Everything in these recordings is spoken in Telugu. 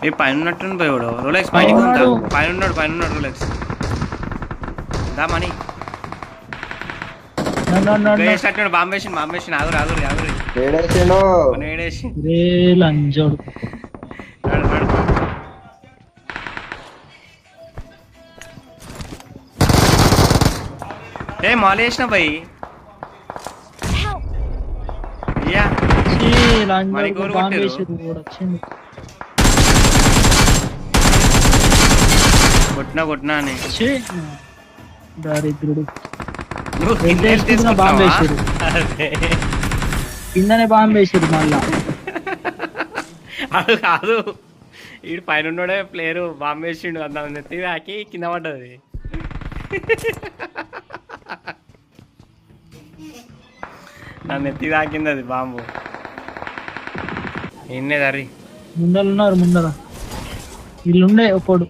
ఏ పైన ఉన్నట్టు పోయాడు రోలెక్స్ పైన ఉన్నాడు రోలెక్స్ దా మనీ బాంబేషన్ ఆగురు ఏ మాల్ వేసిన భయ్ కొట్టినా అని దారిద్రుడు బాంబు వేసాడు కిందనే బాంబు వేసాడు మళ్ళా అది కాదు వీడు పైన ఉన్నాడే ప్లేయరు బాంబు వేసిండు అంత నెత్తి తాకి కింద పడ్డది నా నెత్తి తాకింది అది బాంబు ఎన్నే దారి ముందర ఇల్లుండే ఒకడు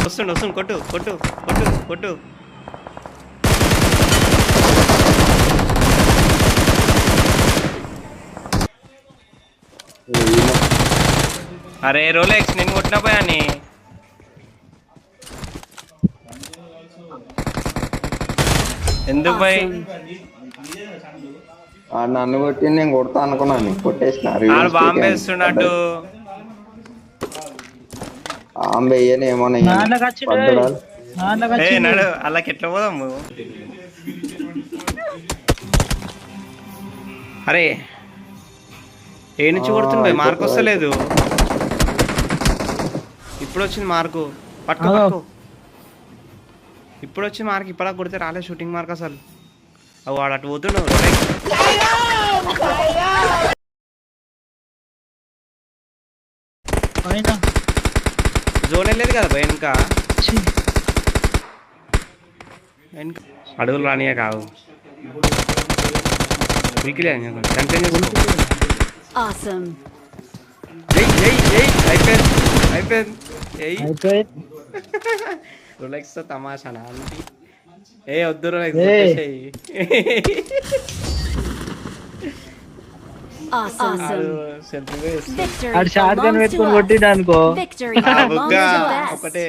వస్తుండు కొట్టు అరే రోలెక్స్ నేను కొట్టిన పోయాని ఎందుకు పోయి నన్ను కొట్టి నేను కొడతా అనుకున్నాను కొట్టేసిన బాంబు వేస్తున్నట్టు నడు అలాకి ఎట్లా పోదాము అరే ఏ నుంచి కొడుతుంది మార్క్ వస్తలేదు ఇప్పుడు వచ్చింది మార్కు పట్టుకో ఇప్పుడు వచ్చింది మార్క్ ఇప్పటిదాకా కొడితే రాలే షూటింగ్ మార్క్ అసలు అవి వాడు అటు పోతున్నావు జోన్ వెళ్ళలేదు కదా భయ వెనక అడుగులు రానియా కావు అయిపోయింది రిలాక్స్ తమాషానా ఏ వద్దు పెట్టుకుని కొట్టిడు అనుకో ఒకటే